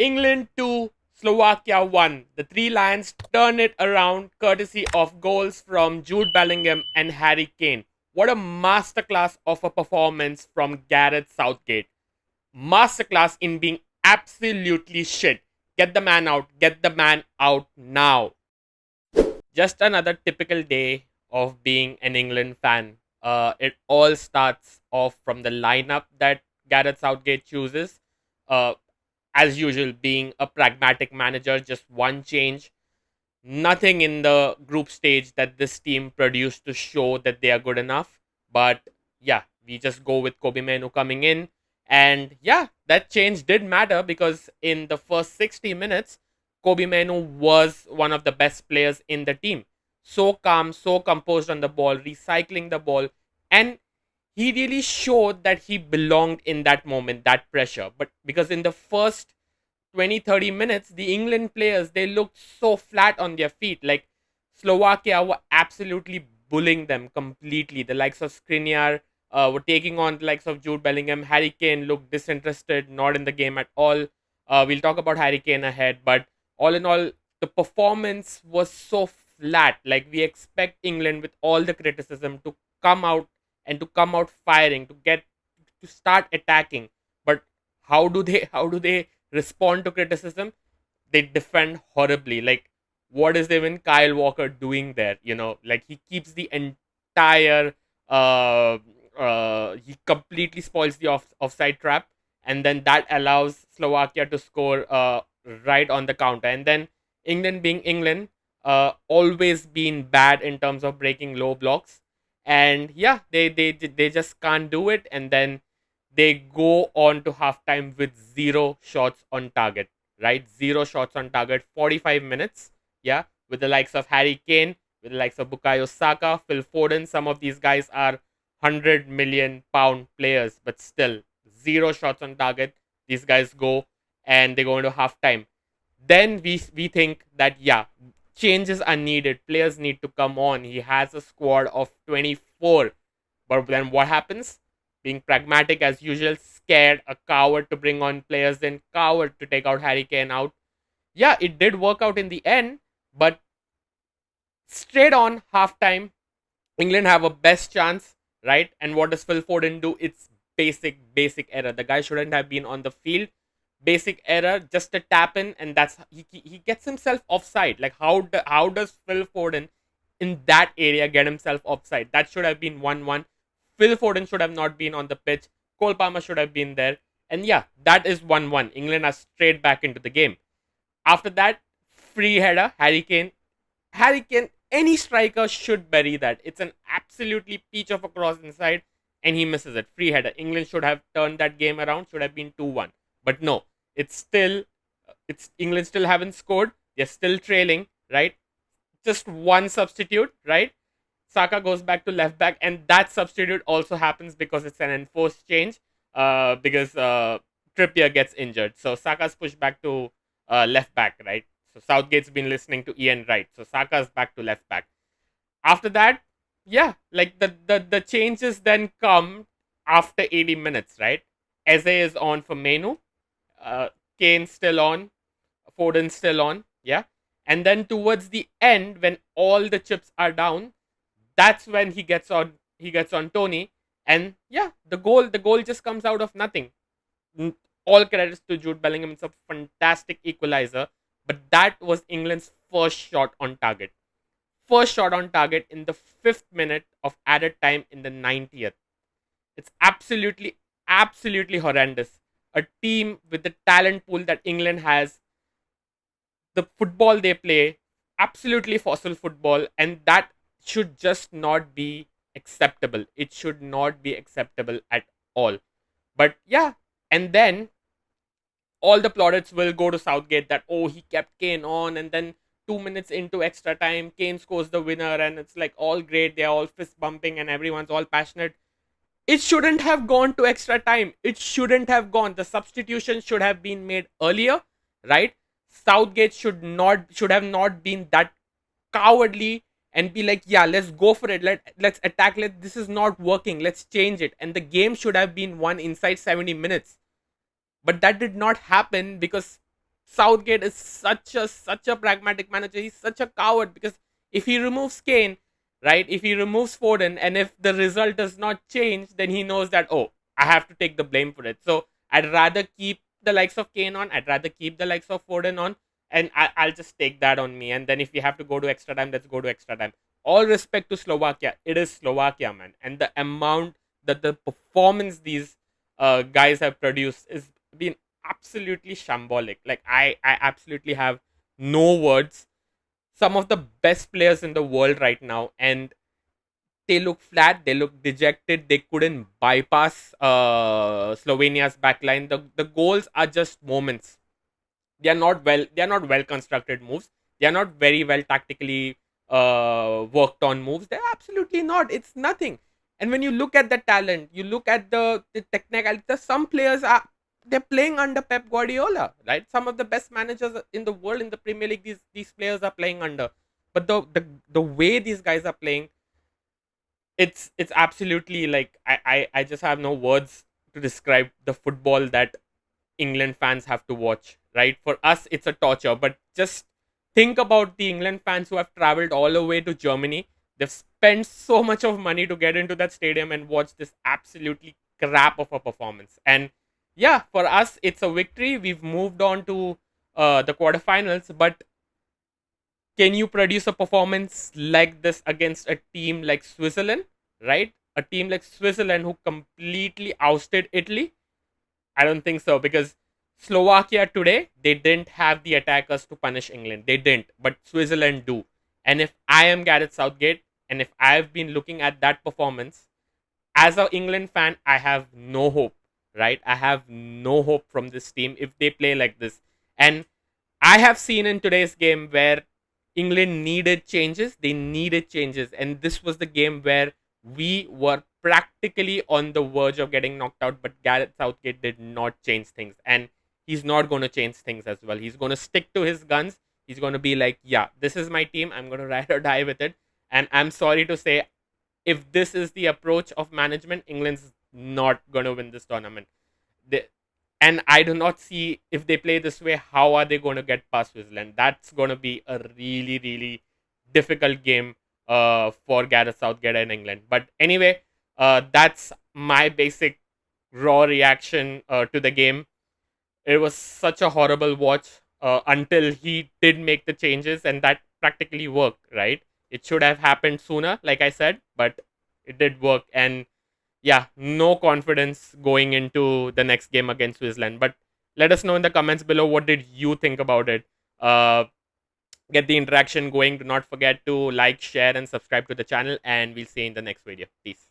England 2, Slovakia 1. The Three Lions turn it around courtesy of goals from Jude Bellingham and Harry Kane. What a masterclass of a performance from Gareth Southgate. Masterclass in being absolutely shit. Get the man out. Get the man out now. Just another typical day of being an England fan. It all starts off from the lineup that Gareth Southgate chooses. Uh, as usual, being a pragmatic manager, just one change. Nothing in the group stage that this team produced to show that they are good enough. But yeah, we just go with Kobe Menu coming in. And yeah, that change did matter because in the first 60 minutes, Kobe Menu was one of the best players in the team. So calm, so composed on the ball, recycling the ball. And he really showed that he belonged in that moment, that pressure. But because in the first 20-30 minutes, the England players, they looked so flat on their feet. Like Slovakia were absolutely bullying them completely. The likes of Skriniar were taking on the likes of Jude Bellingham. Harry Kane looked disinterested, not in the game at all. We'll talk about Harry Kane ahead, but all in all, the performance was so flat. Like we expect England, with all the criticism, to come out and to come out firing, to start attacking. But how do they respond to criticism? They defend horribly. Like, what is even Kyle Walker doing there? Like he keeps the entire he completely spoils the offside trap, and then that allows Slovakia to score right on the counter. And then England, being England, always been bad in terms of breaking low blocks, and yeah, they just can't do it. And then they go on to halftime with zero shots on target, right? Zero shots on target, 45 minutes. Yeah, with the likes of Harry Kane, with the likes of Bukayo Saka, Phil Foden. Some of these guys are 100 million pound players, but still zero shots on target. These guys go and they go into halftime. Then we think that yeah, changes are needed. Players need to come on. He has a squad of 24, but then what happens? Being pragmatic as usual, scared, a coward to bring on players, then coward to take out Harry Kane out. Yeah, it did work out in the end, but straight on halftime, England have a best chance, right? And what does Phil Foden do? It's basic error. The guy shouldn't have been on the field. Basic error, just a tap in, and that's he gets himself offside. Like how does Phil Foden in that area get himself offside? That should have been 1-1. Phil Foden should have not been on the pitch. Cole Palmer should have been there. And yeah, that is 1-1. England are straight back into the game. After that, free header, Harry Kane. Harry Kane, any striker should bury that. It's an absolutely peach of a cross inside, and he misses it. Free header. England should have turned that game around, should have been 2-1. But no, it's England still haven't scored. They're still trailing, right? Just one substitute, right? Saka goes back to left back, and that substitute also happens because it's an enforced change. Because Trippier gets injured, so Saka's pushed back to left back, right? So Southgate's been listening to Ian Wright, so Saka's back to left back. After that, yeah, like the changes then come after 80 minutes, right? Eze is on for Menu, uh, Kane still on, Foden still on, yeah. And then towards the end, when all the chips are down, that's when he gets on. He gets on Tony, and yeah, the goal just comes out of nothing. All credits to Jude Bellingham. It's a fantastic equalizer, but that was England's first shot on target. First shot on target in the 5th minute of added time in the 90th. It's absolutely horrendous. A team with the talent pool that England has, the football they play, absolutely fossil football, and that should just not be acceptable. It should not be acceptable at all. But yeah, and then all the plaudits will go to Southgate that, oh, he kept Kane on, and then 2 minutes into extra time, Kane scores the winner, and it's like all great. They're all fist bumping, and everyone's all passionate. It shouldn't have gone to extra time. It shouldn't have gone. The substitution should have been made earlier, right? Southgate should have not been that cowardly and be like, yeah, let's go for it. Let's attack. This is not working. Let's change it. And the game should have been won inside 70 minutes. But that did not happen because Southgate is such a pragmatic manager. He's such a coward because if he removes Kane, right? If he removes Foden, and if the result does not change, then he knows that, oh, I have to take the blame for it. So I'd rather keep the likes of Kane on. I'd rather keep the likes of Foden on, and I'll just take that on me. And then if we have to go to extra time, let's go to extra time. All respect to Slovakia, it is Slovakia, man, and the amount that the performance these guys have produced is been absolutely shambolic. Like I absolutely have no words. Some of the best players in the world right now, and they look flat. They look dejected. They couldn't bypass Slovenia's backline. The goals are just moments. They are not well constructed moves. They are not very well tactically worked on moves. They're absolutely not. It's nothing. And when you look at the talent, you look at the technicality. Some players are they're playing under Pep Guardiola, right? Some of the best managers in the world in the Premier League, these players are playing under. But the way these guys are playing, it's absolutely like I just have no words to describe the football that England fans have to watch, right? For us, it's a torture. But just think about the England fans who have traveled all the way to Germany. They've spent so much of money to get into that stadium and watch this absolutely crap of a performance. And yeah, for us, it's a victory. We've moved on to the quarterfinals. But can you produce a performance like this against a team like Switzerland, right? A team like Switzerland who completely ousted Italy? I don't think so because Slovakia today, they didn't have the attackers to punish England. They didn't, but Switzerland do. And if I am Gareth Southgate and if I've been looking at that performance as an England fan, I have no hope, right? I have no hope from this team if they play like this. And I have seen in today's game where England needed changes. They needed changes. And this was the game where we were practically on the verge of getting knocked out, but Gareth Southgate did not change things. And he's not going to change things as well. He's going to stick to his guns. He's going to be like, yeah, this is my team. I'm going to ride or die with it. And I'm sorry to say, if this is the approach of management, England's not going to win this tournament. They, and I do not see if they play this way, how are they going to get past Switzerland? That's going to be a really, really difficult game for Gareth Southgate and England. But anyway, that's my basic raw reaction to the game. It was such a horrible watch until he did make the changes, and that practically worked, right? It should have happened sooner, like I said, but it did work. And yeah, no confidence going into the next game against Switzerland. But let us know in the comments below, what did you think about it? Uh, get the interaction going. Do not forget to like, share, and subscribe to the channel. And we'll see you in the next video. Peace.